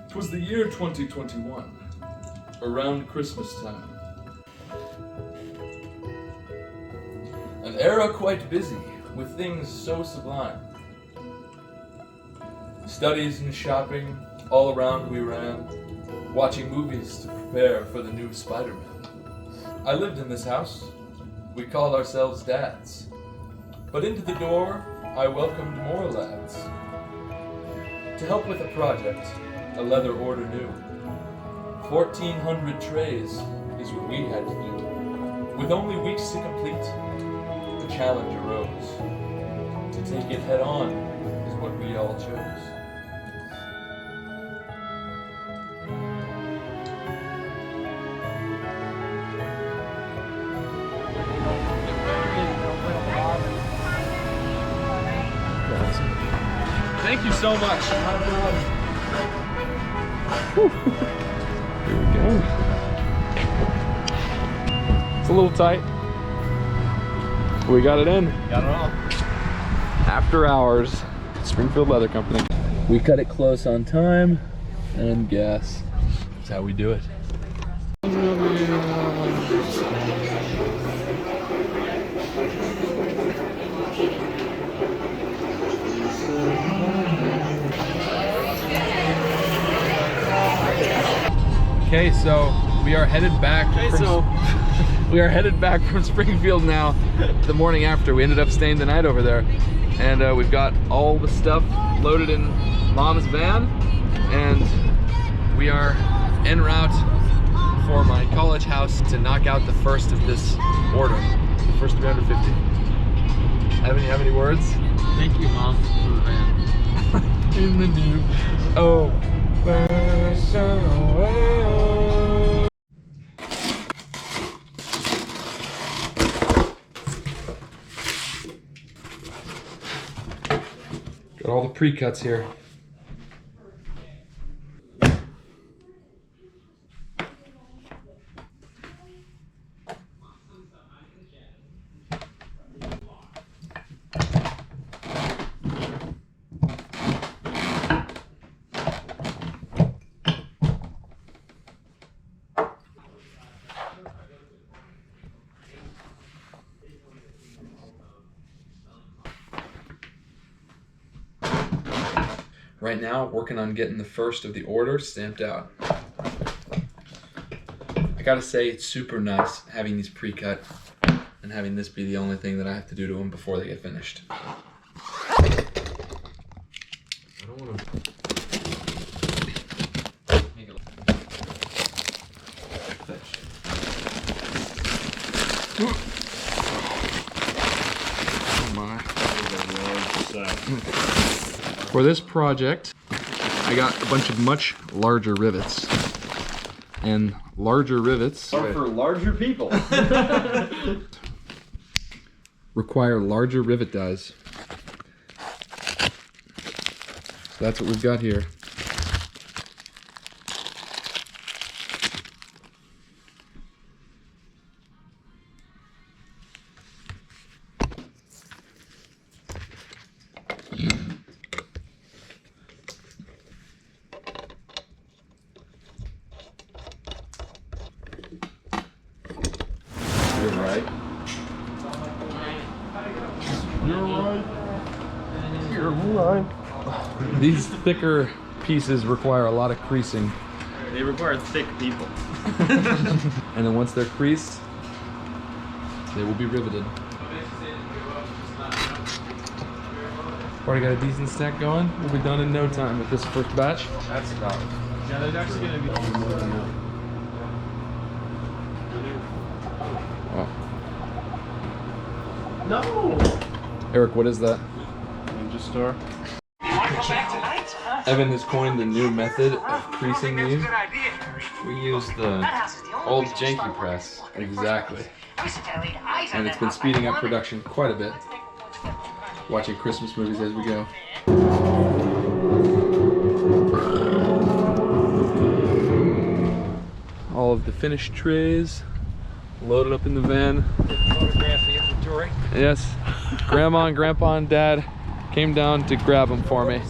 'Twas the year 2021, around Christmas time. An era quite busy with things so sublime. Studies and shopping, all around we ran, watching movies to prepare for the new Spider-Man. I lived in this house, we called ourselves dads. But into the door, I welcomed more lads. To help with a project, a leather order new. 1,400 trays is what we had to do. With only weeks to complete, the challenge arose. To take it head on is what we all chose. Thank you so much. Here we go. It's a little tight. We got it in. Got it all. After hours, Springfield Leather Company. We cut it close on time and gas. That's how we do it. Okay, so we are headed back. We are headed back from Springfield now. The morning after, we ended up staying the night over there, and we've got all the stuff loaded in Mom's van, and we are en route for my college house to knock out the first of this order, the first 350. Have any words? Thank you, Mom, for the van. In the new Got all the pre-cuts here. Right now, working on getting the first of the order stamped out. I gotta say, it's super nice having these pre-cut and having this be the only thing that I have to do to them before they get finished. I don't want to... Oh my. For this project, I got a bunch of much larger rivets. And larger rivets Or for larger people. require larger rivet dies. So that's what we've got here. You're right. You're right. These thicker pieces require a lot of creasing. They require thick people. And then once they're creased, they will be riveted. Already got a decent stack going. We'll be done in no time with this first batch. That's about it. Yeah, there's actually going to be Wow. No! Eric, what is that? Ninja Star. Evan has coined a new method of creasing these. We use the old janky press. Exactly. And it's been speeding up production quite a bit. Watching Christmas movies as we go. All of the finished trays loaded up in the van. Photograph the inventory. Yes, Grandma and Grandpa and Dad came down to grab them for me.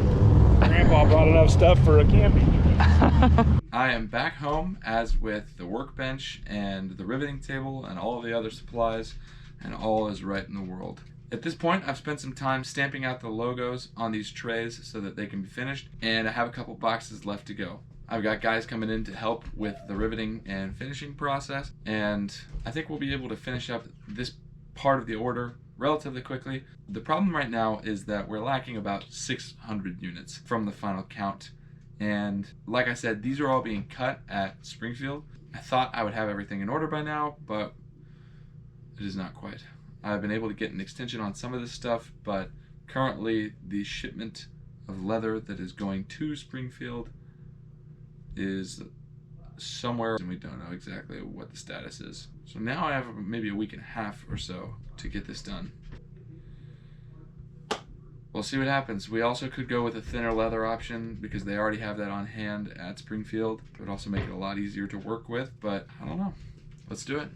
Grandpa brought enough stuff for a camping trip. I am back home, as with the workbench and the riveting table and all of the other supplies, and all is right in the world. At this point, I've spent some time stamping out the logos on these trays so that they can be finished, and I have a couple boxes left to go. I've got guys coming in to help with the riveting and finishing process, and I think we'll be able to finish up this part of the order relatively quickly. The problem right now is that we're lacking about 600 units from the final count. And like I said, these are all being cut at Springfield. I thought I would have everything in order by now, but it is not quite. I've been able to get an extension on some of this stuff, but currently the shipment of leather that is going to Springfield is somewhere, and we don't know exactly what the status is. So now I have maybe a week and a half or so to get this done. We'll see what happens. We also could go with a thinner leather option because they already have that on hand at Springfield. It would also make it a lot easier to work with, but I don't know. Let's do it.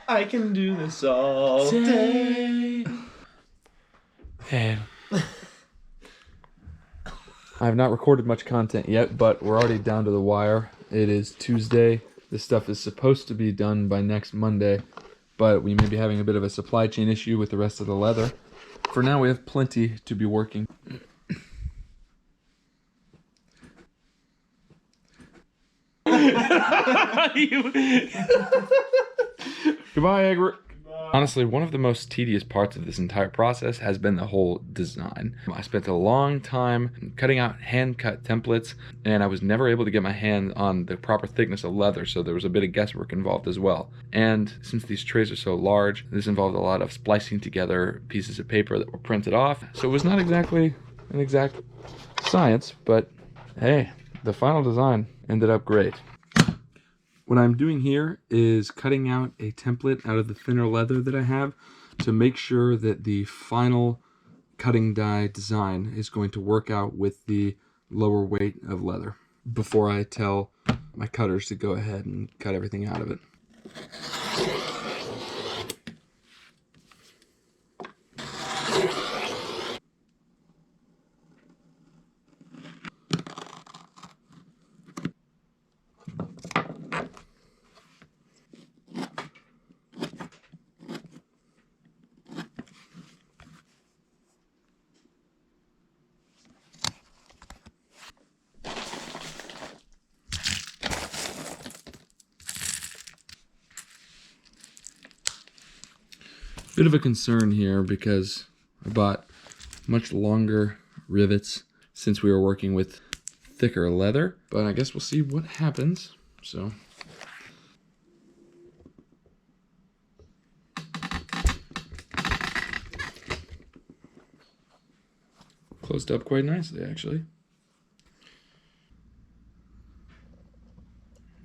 I can do this all day. And I have not recorded much content yet, but we're already down to the wire. It is Tuesday. This stuff is supposed to be done by next Monday, but we may be having a bit of a supply chain issue with the rest of the leather. For now, we have plenty to be working. Goodbye, Egbert. Honestly, one of the most tedious parts of this entire process has been the whole design. I spent a long time cutting out hand-cut templates, and I was never able to get my hand on the proper thickness of leather, so there was a bit of guesswork involved as well. And since these trays are so large, this involved a lot of splicing together pieces of paper that were printed off. So it was not exactly an exact science, but hey, the final design ended up great. What I'm doing here is cutting out a template out of the thinner leather that I have to make sure that the final cutting die design is going to work out with the lower weight of leather before I tell my cutters to go ahead and cut everything out of it. Bit of a concern here because I bought much longer rivets since we were working with thicker leather, but I guess we'll see what happens. So closed up quite nicely, actually.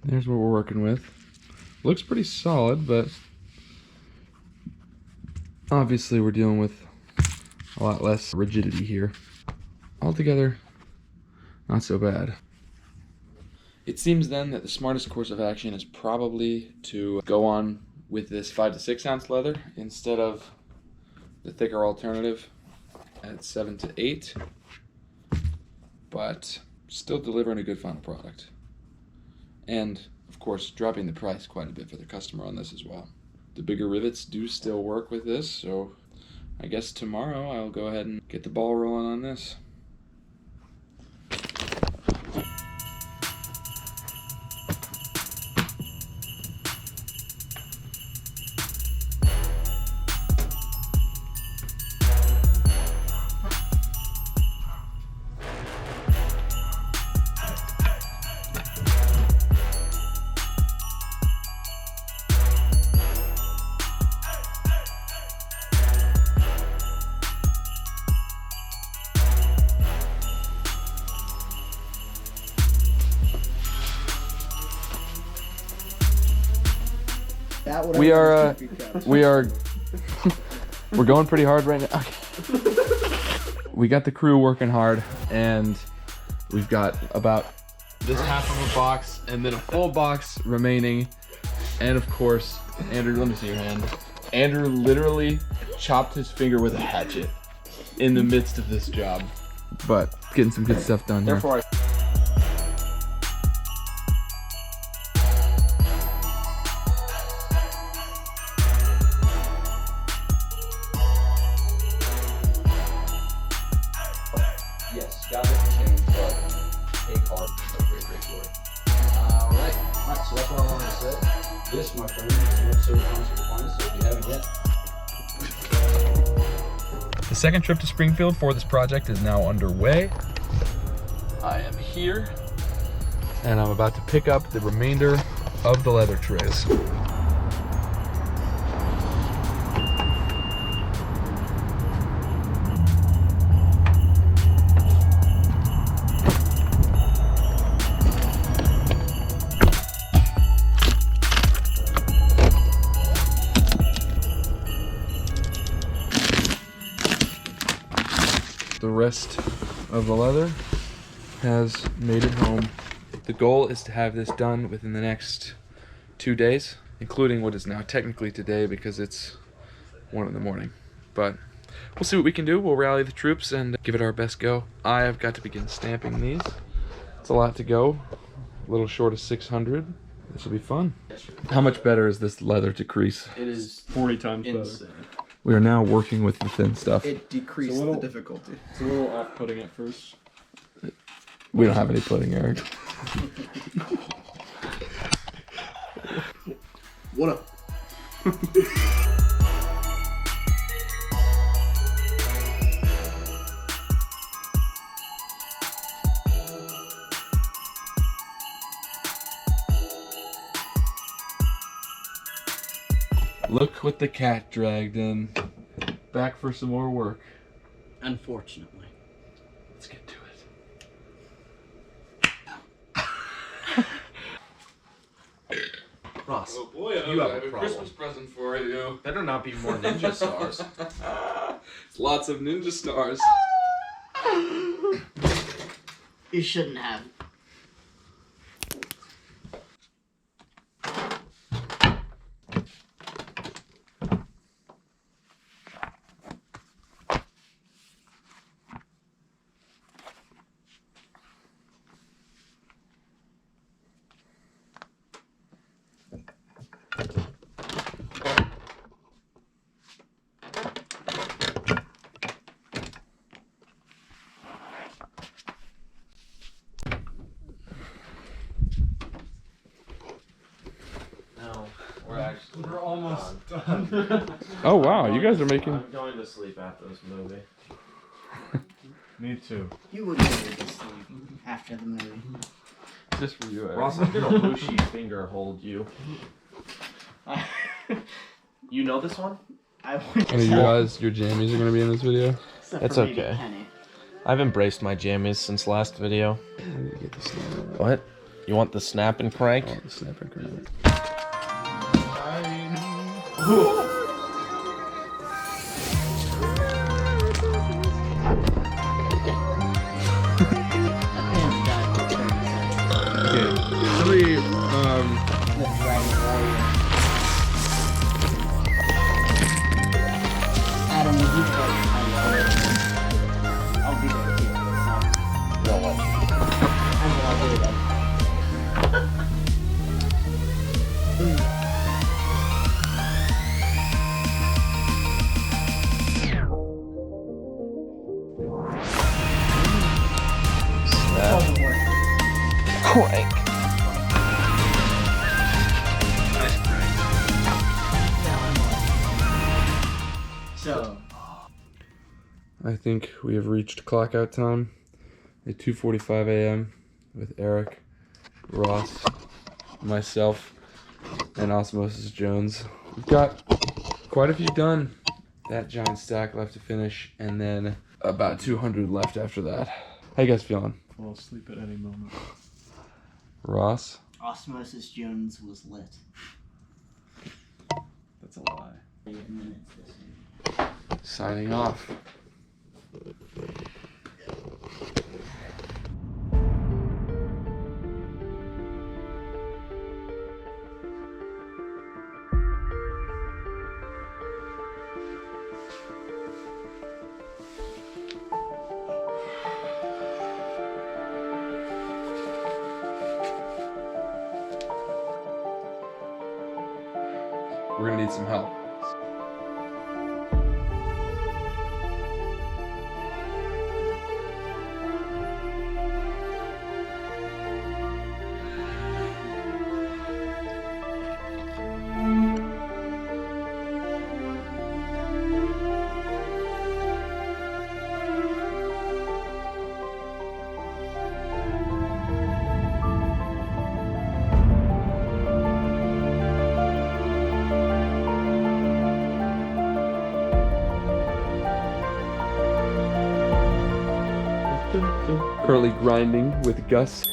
There's what we're working with. Looks pretty solid, but obviously we're dealing with a lot less rigidity here. Altogether, not so bad. It seems then that the smartest course of action is probably to go on with this 5 to 6 ounce leather instead of the thicker alternative at 7 to 8, but still delivering a good final product. And of course, dropping the price quite a bit for the customer on this as well. The bigger rivets do still work with this, so I guess tomorrow I'll go ahead and get the ball rolling on this. We are we're going pretty hard right now. Okay. We got the crew working hard, and we've got about this half of a box and then a full box remaining. And of course, Andrew, let me see your hand. Andrew literally chopped his finger with a hatchet in the midst of this job, but getting some good stuff done here. Therefore, Yes, got it changed, but take heart. Great story. Alright, so that's what I wanted to say. This, my friend, is an episode of Concert Finest, so if you haven't yet. The second trip to Springfield for this project is now underway. I am here, and I'm about to pick up the remainder of the leather trays. The rest of the leather has made it home. The goal is to have this done within the next 2 days, including what is now technically today because it's 1 in the morning. But we'll see what we can do. We'll rally the troops and give it our best go. I have got to begin stamping these. It's a lot to go, a little short of 600. This will be fun. How much better is this leather to crease? It is 40 times insane. better. We are now working with the thin stuff. It decreased It's a little- the difficulty. It's a little off-putting at first. We don't have any pudding, Eric. What up? Look what the cat dragged in. Back for some more work. Unfortunately. Let's get to it. Ross. Oh boy, You have a problem. Christmas present for you. Better not be more ninja stars. It's lots of ninja stars. You shouldn't have. No, we're almost done. Oh wow, you guys are making. I'm going to sleep after this movie. Me too. You would go to sleep after the movie. Just for you, Eric. Ross, I'm gonna whooshy finger hold you. You know this one? I wouldn't And you realize your jammies are gonna be in this video? except It's for maybe okay. Penny. I've embraced my jammies since last video. Get the snap. What? You want the snap and crank? Oh, the snap and crank. Penny died for 30 seconds. Okay, somebody, The Dragon Warrior. Adam, would you play I'll be there too. No way. I'll do that. Snap. Doesn't work. Crank. So, I think we have reached clock out time at 2:45 a.m. with Eric, Ross, myself, and Osmosis Jones. We've got quite a few done. That giant stack left to finish, and then about 200 left after that. How you guys feeling? I'll sleep at any moment. Ross? Osmosis Jones was lit. signing off. We're gonna need some help. Currently grinding with Gus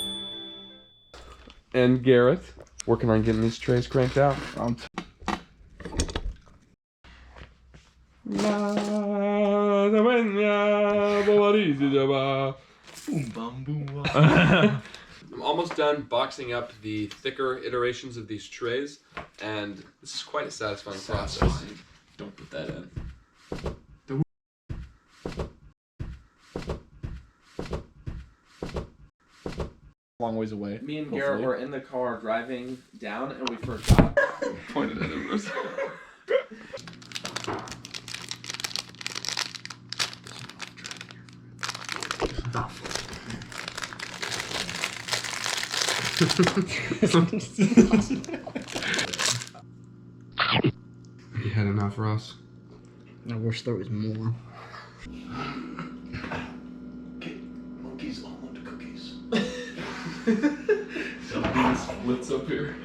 and Garrett, working on getting these trays cranked out. I'm almost done boxing up the thicker iterations of these trays, and this is quite a satisfying process. Don't put that in. Long ways away. Me and Hopefully. Garrett were in the car driving down, and we forgot. Pointed at him. You had enough, Ross? I wish there was more. Monkeys all want cookies. Something splits up here.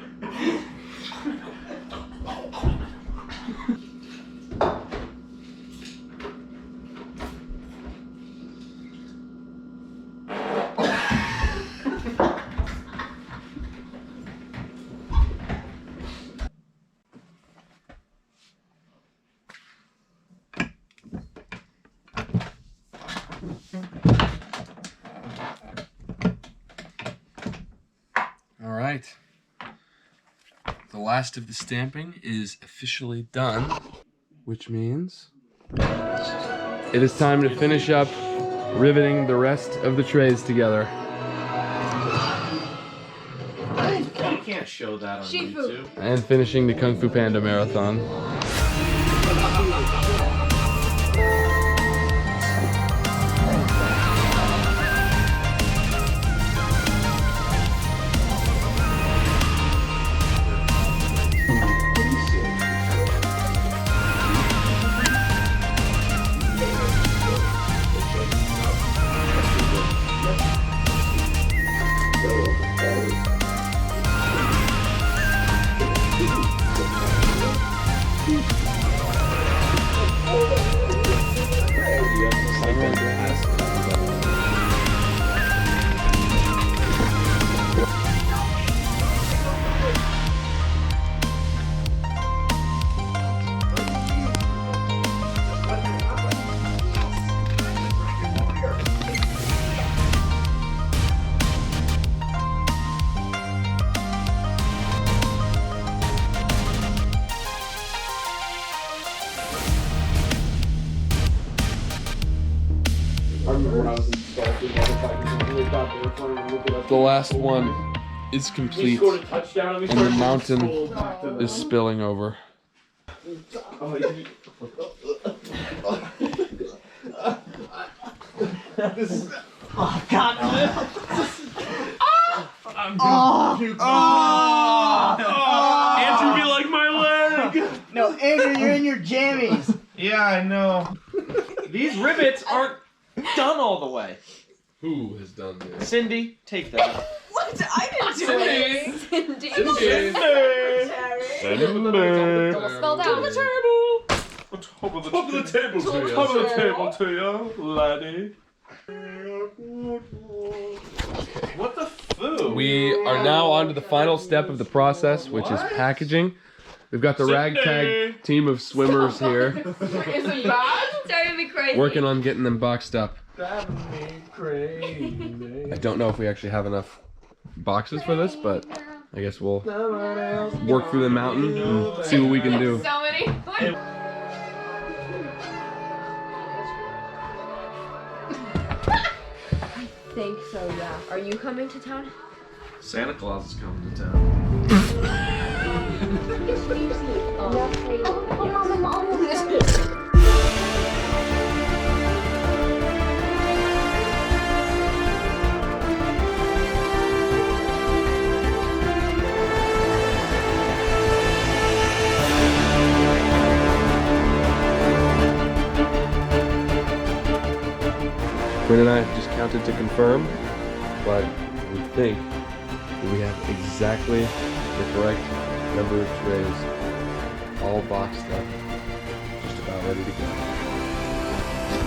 All right. The last of the stamping is officially done, which means it is time to finish up riveting the rest of the trays together. You can't show that on YouTube. And finishing the Kung Fu Panda marathon. The last one is complete, and the mountain is spilling over. Oh, God. Andrew, you like my leg? No, Andrew, you're in your jammies. Yeah, I know. These rivets aren't done all the way. Who has done this? Cindy, take that. What? I didn't do it. Cindy. Spell down. Top of the table to you, laddie. What the foo? We are now on to the final step of the process, which is packaging. We've got the ragtag team of swimmers here. Is it bad? driving me crazy. Working on getting them boxed up. Driving me crazy. I don't know if we actually have enough boxes for this, but I guess we'll work through the mountain and see what we can do. So many. I think so, yeah. Are you coming to town? Santa Claus is coming to town. Quinn and I have just counted to confirm, but we think that we have exactly the correct number of trays, all boxed up, just about ready to go.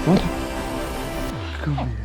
What? Come here.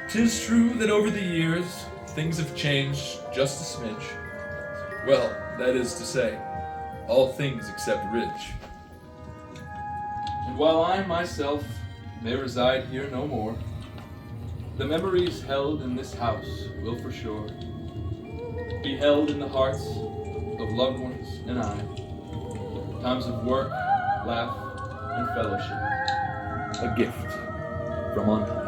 Tis true that over the years, things have changed just a smidge. Well, that is to say, all things except Ridge. And while I myself may reside here no more, the memories held in this house will for sure be held in the hearts of loved ones and I. Times of work, laugh, and fellowship. A gift from on high.